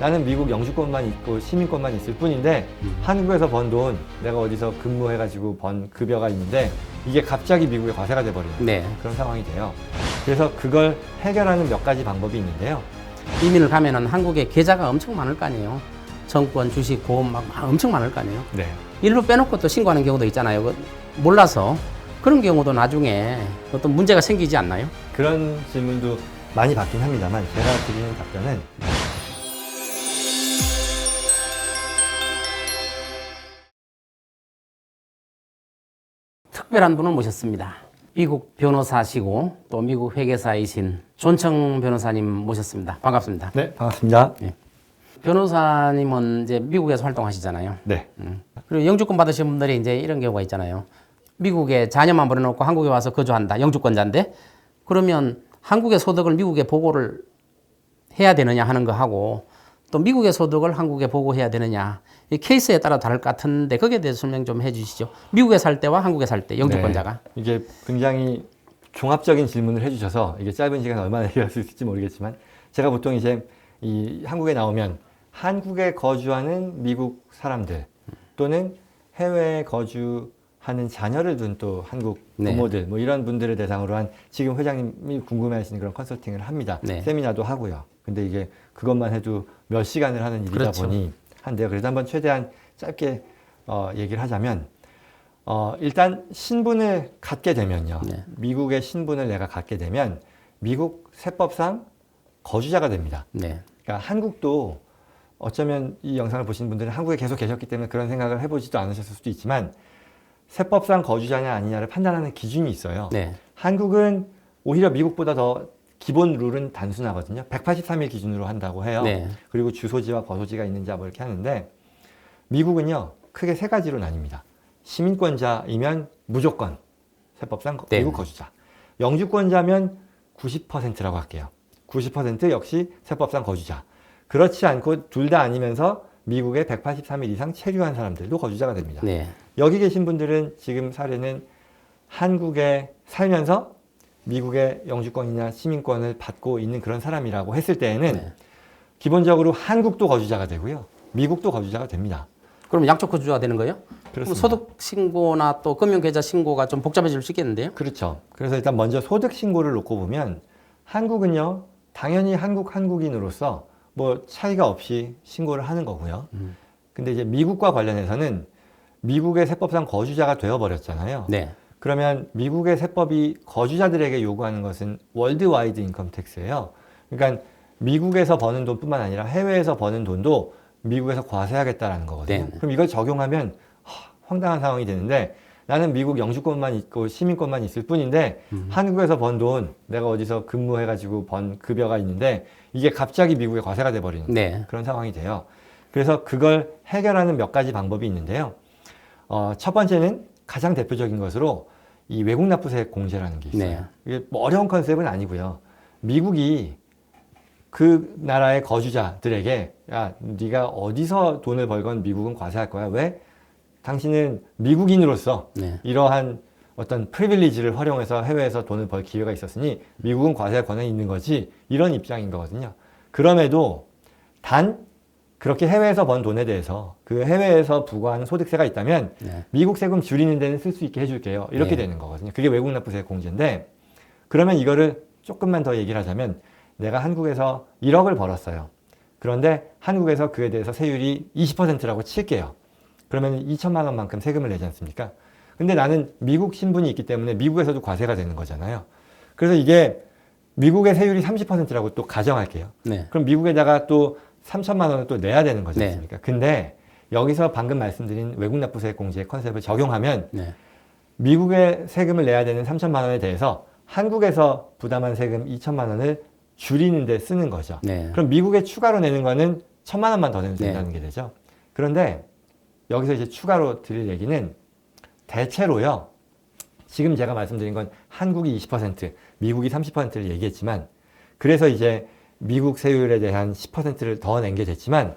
나는 미국 영주권만 있고 시민권만 있을 뿐인데 한국에서 번 돈 내가 어디서 근무해가지고 번 급여가 있는데 이게 갑자기 미국의 과세가 돼버리는 네. 그런 상황이 돼요. 그래서 그걸 해결하는 몇 가지 방법이 있는데요. 이민을 가면은 한국에 계좌가 엄청 많을 거 아니에요. 정권, 주식, 보험 막 엄청 많을 거 아니에요. 네. 일로 빼놓고 또 신고하는 경우도 있잖아요. 몰라서 그런 경우도 나중에 어떤 문제가 생기지 않나요? 그런 질문도 많이 받긴 합니다만 제가 드리는 답변은 특별한 분을 모셨습니다. 미국 변호사시고 또 미국 회계사이신 존청 변호사님 모셨습니다. 반갑습니다. 네, 반갑습니다. 변호사님은 이제 미국에서 활동하시잖아요. 네. 그리고 영주권 받으신 분들이 이제 이런 경우가 있잖아요. 미국에 자녀만 보내놓고 한국에 와서 거주한다. 영주권자인데 그러면 한국의 소득을 미국에 보고를 해야 되느냐 하는 거 하고 또 미국의 소득을 한국에 보고해야 되느냐 이 케이스에 따라 다를 것 같은데 거기에 대해서 설명 좀 해주시죠. 미국에 살 때와 한국에 살 때 영주권자가. 네. 이게 굉장히 종합적인 질문을 해주셔서 이게 짧은 시간에 얼마나 해결할 수 있을지 모르겠지만 제가 보통 이제 이 한국에 나오면 한국에 거주하는 미국 사람들 또는 해외에 거주하는 자녀를 둔 또 한국 부모들 뭐 이런 분들을 대상으로 한 지금 회장님이 궁금해하시는 그런 컨설팅을 합니다. 네. 세미나도 하고요. 근데 이게 그것만 해도 몇 시간을 하는 일이다 그렇죠. 보니 한데요. 그래서 한번 최대한 짧게 얘기를 하자면 일단 신분을 갖게 되면요. 네. 미국의 신분을 내가 갖게 되면 미국 세법상 거주자가 됩니다. 네. 그러니까 한국도 어쩌면 이 영상을 보시는 분들은 한국에 계속 계셨기 때문에 그런 생각을 해보지도 않으셨을 수도 있지만 세법상 거주자냐 아니냐를 판단하는 기준이 있어요. 네. 한국은 오히려 미국보다 더 기본 룰은 단순하거든요. 183일 기준으로 한다고 해요. 네. 그리고 주소지와 거소지가 있는지 뭐 이렇게 하는데 미국은요 크게 세 가지로 나뉩니다. 시민권자이면 무조건 세법상 네. 미국 거주자. 영주권자면 90%라고 할게요. 90% 역시 세법상 거주자. 그렇지 않고 둘 다 아니면서 미국에 183일 이상 체류한 사람들도 거주자가 됩니다. 네. 여기 계신 분들은 지금 사례는 한국에 살면서 미국의 영주권이나 시민권을 받고 있는 그런 사람이라고 했을 때에는 네. 기본적으로 한국도 거주자가 되고요. 미국도 거주자가 됩니다. 그럼 양쪽 거주자가 되는 거예요? 그럼 그렇습니다. 소득 신고나 또 금융계좌 신고가 좀 복잡해질 수 있겠는데요? 그렇죠. 그래서 일단 먼저 소득 신고를 놓고 보면 한국은요, 당연히 한국인으로서 뭐 차이가 없이 신고를 하는 거고요. 근데 이제 미국과 관련해서는 미국의 세법상 거주자가 되어버렸잖아요. 네. 그러면 미국의 세법이 거주자들에게 요구하는 것은 월드와이드 인컴 텍스예요. 그러니까 미국에서 버는 돈뿐만 아니라 해외에서 버는 돈도 미국에서 과세하겠다라는 거거든요. 네. 그럼 이걸 적용하면 황당한 상황이 되는데 나는 미국 영주권만 있고 시민권만 있을 뿐인데 한국에서 번 돈 내가 어디서 근무해가지고 번 급여가 있는데 이게 갑자기 미국에 과세가 돼버리는 네. 그런 상황이 돼요. 그래서 그걸 해결하는 몇 가지 방법이 있는데요. 첫 번째는 가장 대표적인 것으로 이 외국 납부세 공제라는 게 있어요. 네. 이게 뭐 어려운 컨셉은 아니고요. 미국이 그 나라의 거주자들에게 야, 네가 어디서 돈을 벌건 미국은 과세할 거야. 왜? 당신은 미국인으로서 네. 이러한 어떤 프리빌리지를 활용해서 해외에서 돈을 벌 기회가 있었으니 미국은 과세할 권한이 있는 거지 이런 입장인 거거든요. 그럼에도 단 그렇게 해외에서 번 돈에 대해서 그 해외에서 부과하는 소득세가 있다면 네. 미국 세금 줄이는 데는 쓸 수 있게 해줄게요. 이렇게 네. 되는 거거든요. 그게 외국 납부세 공제인데 그러면 이거를 조금만 더 얘기를 하자면 내가 한국에서 1억을 벌었어요. 그런데 한국에서 그에 대해서 세율이 20%라고 칠게요. 그러면 2천만 원만큼 세금을 내지 않습니까? 근데 나는 미국 신분이 있기 때문에 미국에서도 과세가 되는 거잖아요. 그래서 이게 미국의 세율이 30%라고 또 가정할게요. 네. 그럼 미국에다가 또 3천만 원을 또 내야 되는 거지 네. 않습니까? 근데 여기서 방금 말씀드린 외국 납부세 공제 컨셉을 적용하면 네. 미국의 세금을 내야 되는 3천만 원에 대해서 한국에서 부담한 세금 2천만 원을 줄이는 데 쓰는 거죠. 네. 그럼 미국에 추가로 내는 거는 1천만 원만 더 내면 네. 된다는 게 되죠. 그런데 여기서 이제 추가로 드릴 얘기는 대체로요. 지금 제가 말씀드린 건 한국이 20%, 미국이 30%를 얘기했지만 그래서 이제 미국 세율에 대한 10%를 더 낸 게 됐지만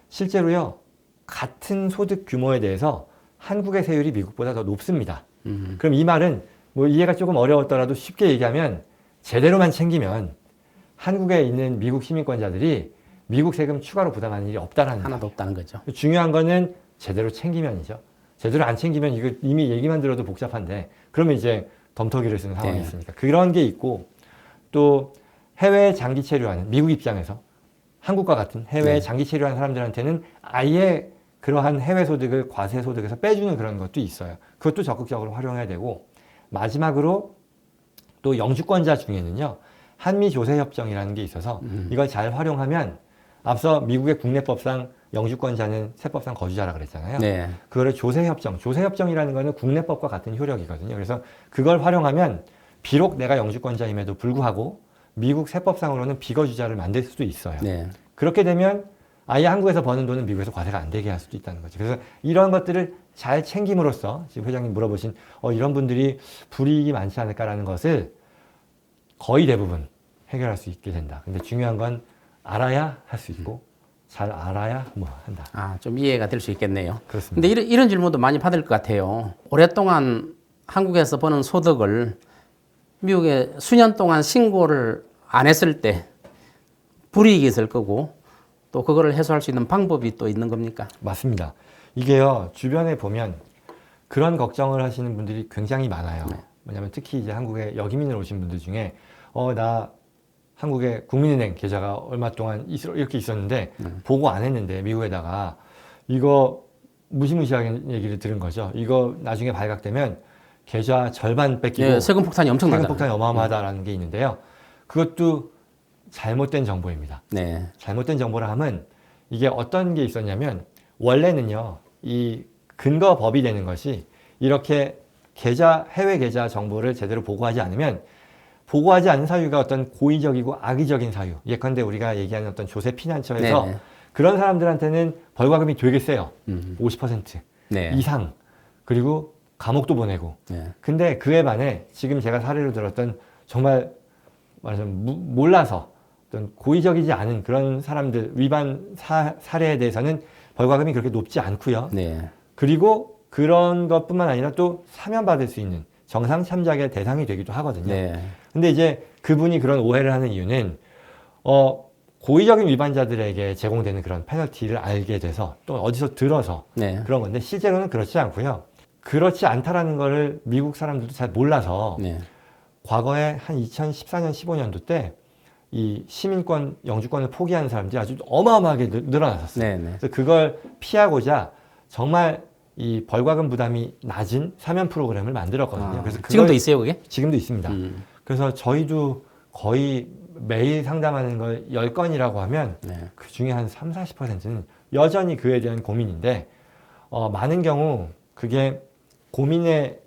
실제로요. 같은 소득 규모에 대해서 한국의 세율이 미국보다 더 높습니다. 그럼 이 말은 뭐 이해가 조금 어려웠더라도 쉽게 얘기하면 제대로만 챙기면 한국에 있는 미국 시민권자들이 미국 세금 추가로 부담하는 일이 없다라는 하나도 없다는 거죠. 거예요. 중요한 거는 제대로 챙기면이죠. 제대로 안 챙기면 이거 이미 얘기만 들어도 복잡한데 그러면 이제 덤터기를 쓰는 상황이 네. 있으니까 그런 게 있고 또 해외 장기 체류하는 미국 입장에서 한국과 같은 해외 네. 장기 체류하는 사람들한테는 아예 그러한 해외 소득을 과세 소득에서 빼주는 그런 것도 있어요. 그것도 적극적으로 활용해야 되고 마지막으로 또 영주권자 중에는요 한미 조세 협정이라는 게 있어서 이걸 잘 활용하면 앞서 미국의 국내법상 영주권자는 세법상 거주자라 그랬잖아요. 네. 그거를 조세협정, 조세협정이라는 거는 국내법과 같은 효력이거든요. 그래서 그걸 활용하면 비록 내가 영주권자임에도 불구하고 미국 세법상으로는 비거주자를 만들 수도 있어요. 네. 그렇게 되면 아예 한국에서 버는 돈은 미국에서 과세가 안 되게 할 수도 있다는 거죠. 그래서 이런 것들을 잘 챙김으로써 지금 회장님 물어보신 이런 분들이 불이익이 많지 않을까라는 것을 거의 대부분 해결할 수 있게 된다. 근데 중요한 건 알아야 할 수 있고 잘 알아야 뭐 한다. 아, 좀 이해가 될 수 있겠네요. 그렇습니다. 근데 이런 질문도 많이 받을 것 같아요. 오랫동안 한국에서 버는 소득을 미국에 수년 동안 신고를 안 했을 때 불이익이 있을 거고 또 그거를 해소할 수 있는 방법이 또 있는 겁니까? 맞습니다. 이게요, 주변에 보면 그런 걱정을 하시는 분들이 굉장히 많아요. 왜냐하면 특히 이제 한국에 여기민으로 오신 분들 중에, 나 한국에 국민은행 계좌가 얼마 동안 이렇게 있었는데, 보고 안 했는데, 미국에다가, 이거 무시무시하게 얘기를 들은 거죠. 이거 나중에 발각되면 계좌 절반 뺏기고, 예, 세금 폭탄이 엄청나잖아요. 세금 폭탄이 어마어마하다라는 게 있는데요. 그것도 잘못된 정보입니다. 네. 잘못된 정보라 함은 이게 어떤 게 있었냐면 원래는요 이 근거 법이 되는 것이 이렇게 계좌 해외 계좌 정보를 제대로 보고하지 않으면 보고하지 않은 사유가 어떤 고의적이고 악의적인 사유 예컨대 우리가 얘기하는 어떤 조세 피난처에서 네네. 그런 사람들한테는 벌과금이 되게 세요. 50% 네. 이상 그리고 감옥도 보내고 네. 근데 그에 반해 지금 제가 사례로 들었던 정말 말하자면 몰라서 어떤 고의적이지 않은 그런 사람들 위반 사례에 대해서는 벌과금이 그렇게 높지 않고요. 네. 그리고 그런 것뿐만 아니라 또 사면받을 수 있는 정상 참작의 대상이 되기도 하거든요. 네. 근데 이제 그분이 그런 오해를 하는 이유는 고의적인 위반자들에게 제공되는 그런 페널티를 알게 돼서 또 어디서 들어서 네. 그런 건데 실제로는 그렇지 않고요. 그렇지 않다라는 거를 미국 사람들도 잘 몰라서 네. 과거에 한 2014년, 15년도 때 이 시민권, 영주권을 포기하는 사람들이 아주 어마어마하게 늘어났었어요. 네. 네. 그래서 그걸 피하고자 정말 이 벌과금 부담이 낮은 사면 프로그램을 만들었거든요. 그래서 지금도 있어요, 그게? 지금도 있습니다. 그래서 저희도 거의 매일 상담하는 걸 10건이라고 하면 네. 그 중에 한 3, 40%는 여전히 그에 대한 고민인데 많은 경우 그게 고민의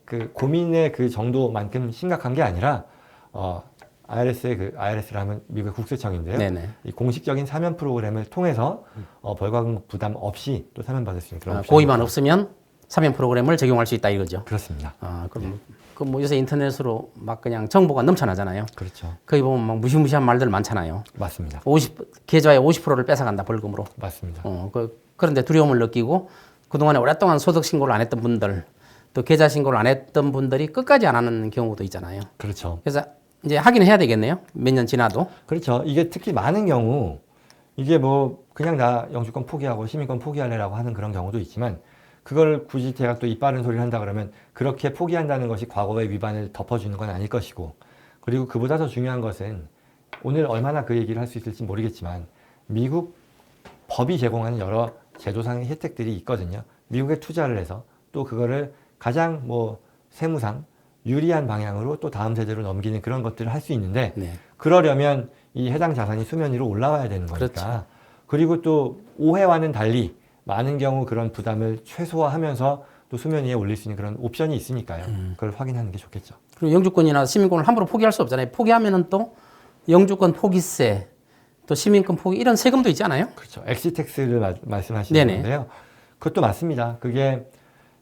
그 정도만큼 심각한 게 아니라 IRS라면 미국의 국세청인데요. 네네. 이 공식적인 사면 프로그램을 통해서 벌과금 부담 없이 또 사면받을 수 있는 그런 옵션이 고의만 있고. 없으면 사면 프로그램을 적용할 수 있다 이거죠. 그렇습니다. 그럼 뭐 요새 인터넷으로 막 그냥 정보가 넘쳐나잖아요. 그렇죠. 거기 보면 막 무시무시한 말들 많잖아요. 맞습니다. 계좌의 50%를 뺏어간다 벌금으로. 맞습니다. 그런데 두려움을 느끼고 그동안에 오랫동안 소득 신고를 안 했던 분들 또 계좌 신고를 안 했던 분들이 끝까지 안 하는 경우도 있잖아요. 그렇죠. 그래서 이제 하긴 해야 되겠네요. 몇 년 지나도. 그렇죠. 이게 특히 많은 경우 이게 뭐 그냥 나 영주권 포기하고 시민권 포기할래라고 하는 그런 경우도 있지만 그걸 굳이 제가 또 이빠른 소리를 한다 그러면 그렇게 포기한다는 것이 과거의 위반을 덮어주는 건 아닐 것이고 그리고 그보다 더 중요한 것은 오늘 얼마나 그 얘기를 할 수 있을지 모르겠지만 미국 법이 제공하는 여러 제도상의 혜택들이 있거든요. 미국에 투자를 해서 또 그거를 가장 뭐 세무상 유리한 방향으로 또 다음 세대로 넘기는 그런 것들을 할 수 있는데 네. 그러려면 이 해당 자산이 수면 위로 올라와야 되는 거니까 그렇죠. 그리고 또 오해와는 달리 많은 경우 그런 부담을 최소화하면서 또 수면 위에 올릴 수 있는 그런 옵션이 있으니까요. 그걸 확인하는 게 좋겠죠. 그리고 영주권이나 시민권을 함부로 포기할 수 없잖아요. 포기하면은 또 영주권 포기세, 또 시민권 포기 이런 세금도 있잖아요. 그렇죠. 엑시텍스를 말씀하시는 네네. 건데요. 그것도 맞습니다. 그게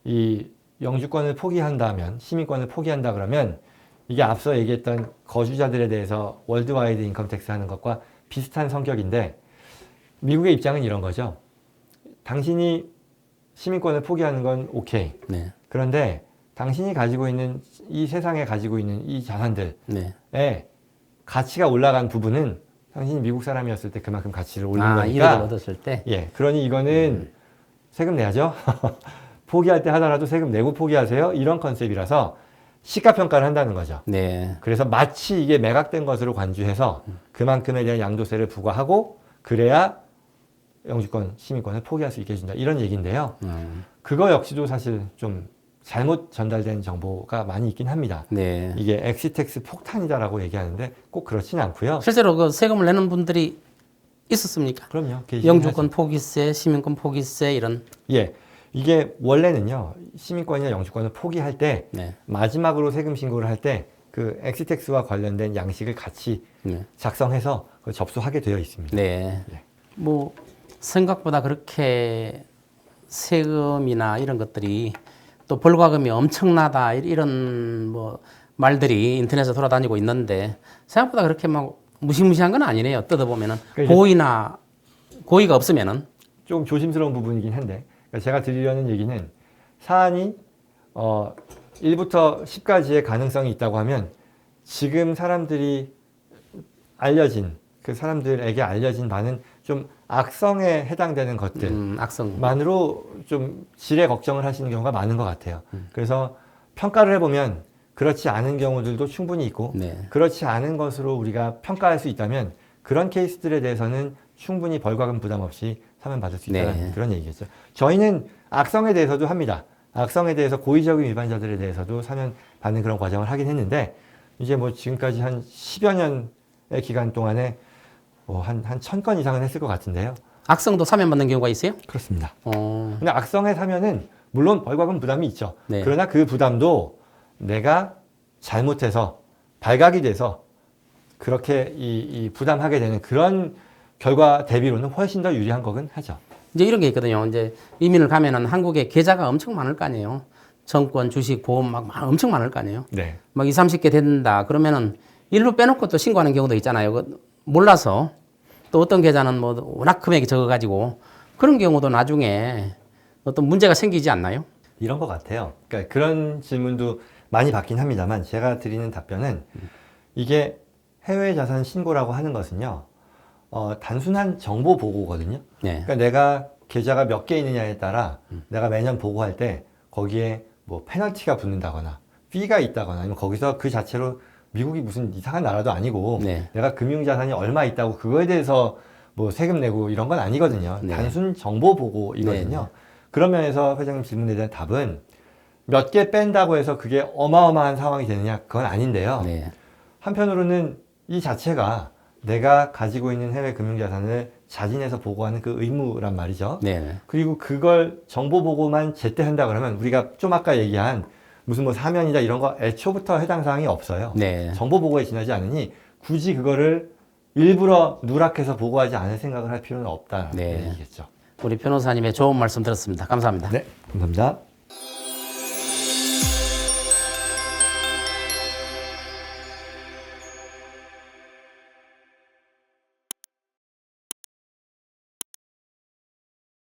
이 영주권을 포기한다면 시민권을 포기한다 그러면 이게 앞서 얘기했던 거주자들에 대해서 월드와이드 인컴택스 하는 것과 비슷한 성격인데 미국의 입장은 이런 거죠. 당신이 시민권을 포기하는 건 오케이. 네. 그런데 당신이 가지고 있는 이 세상에 가지고 있는 이 자산들의 네. 가치가 올라간 부분은 당신이 미국 사람이었을 때 그만큼 가치를 올린 아, 거니까. 1억을 얻었을 때. 예, 그러니 이거는 세금 내야죠. 포기할 때 하더라도 세금 내고 포기하세요. 이런 컨셉이라서 시가평가를 한다는 거죠. 네. 그래서 마치 이게 매각된 것으로 간주해서 그만큼에 대한 양도세를 부과하고 그래야 영주권, 시민권을 포기할 수 있게 해준다. 이런 얘기인데요. 그거 역시도 사실 좀 잘못 전달된 정보가 많이 있긴 합니다. 네. 이게 엑시텍스 폭탄이다라고 얘기하는데 꼭 그렇지는 않고요. 실제로 그 세금을 내는 분들이 있었습니까? 그럼요. 영주권 포기세, 시민권 포기세 이런. 예. 이게 원래는요. 시민권이나 영주권을 포기할 때 네. 마지막으로 세금 신고를 할 때 그 엑시텍스와 관련된 양식을 같이 네. 작성해서 그걸 접수하게 되어 있습니다. 네. 예. 뭐 생각보다 그렇게 세금이나 이런 것들이 또 벌과금이 엄청나다 이런 뭐 말들이 인터넷에 돌아다니고 있는데 생각보다 그렇게 막 무시무시한 건 아니네요. 뜯어보면은 그러니까 고의가 없으면은. 좀 조심스러운 부분이긴 한데 그러니까 제가 드리려는 얘기는 사안이 1부터 10까지의 가능성이 있다고 하면 지금 사람들이 알려진 그 사람들에게 알려진 바는 좀 악성에 해당되는 악성. 것들만으로 좀 질의 걱정을 하시는 경우가 많은 것 같아요. 그래서 평가를 해보면 그렇지 않은 경우들도 충분히 있고 네. 그렇지 않은 것으로 우리가 평가할 수 있다면 그런 케이스들에 대해서는 충분히 벌과금 부담 없이 사면받을 수 있다는 네. 그런 얘기겠죠. 저희는 악성에 대해서도 합니다. 악성에 대해서 고의적인 위반자들에 대해서도 사면받는 그런 과정을 하긴 했는데 이제 뭐 지금까지 한 10여 년의 기간 동안에 한 1000건 이상은 했을 것 같은데요. 악성도 사면받는 경우가 있어요? 그렇습니다. 어. 근데 악성에 사면은 물론 벌과금 부담이 있죠. 네. 그러나 그 부담도 내가 잘못해서 발각이 돼서 그렇게 이 부담하게 되는 그런 결과 대비로는 훨씬 더 유리한 거긴 하죠. 이제 이런 게 있거든요. 이제 이민을 가면은 한국에 계좌가 엄청 많을 거 아니에요. 정권, 주식, 보험 막 엄청 많을 거 아니에요. 네. 막 20, 30개 된다. 그러면은 일부 빼놓고 또 신고하는 경우도 있잖아요. 몰라서 또 어떤 계좌는 뭐 워낙 금액이 적어가지고 그런 경우도 나중에 어떤 문제가 생기지 않나요? 이런 것 같아요. 그러니까 그런 질문도 많이 받긴 합니다만 제가 드리는 답변은 이게 해외 자산 신고라고 하는 것은요. 단순한 정보 보고거든요. 네. 그러니까 내가 계좌가 몇 개 있느냐에 따라 내가 매년 보고할 때 거기에 뭐 페널티가 붙는다거나 피가 있다거나 아니면 거기서 그 자체로 미국이 무슨 이상한 나라도 아니고 네. 내가 금융자산이 얼마 있다고 그거에 대해서 뭐 세금 내고 이런 건 아니거든요. 네. 단순 정보 보고이거든요. 네. 그런 면에서 회장님 질문에 대한 답은 몇 개 뺀다고 해서 그게 어마어마한 상황이 되느냐 그건 아닌데요. 네. 한편으로는 이 자체가 내가 가지고 있는 해외 금융자산을 자진해서 보고하는 그 의무란 말이죠. 네. 그리고 그걸 정보 보고만 제때 한다 그러면 우리가 좀 아까 얘기한 무슨 뭐 사면이다 이런 거 애초부터 해당 사항이 없어요. 네. 정보 보고에 지나지 않으니 굳이 그거를 일부러 누락해서 보고하지 않을 생각을 할 필요는 없다는 네. 얘기겠죠. 우리 변호사님의 좋은 말씀 들었습니다. 감사합니다. 네, 감사합니다.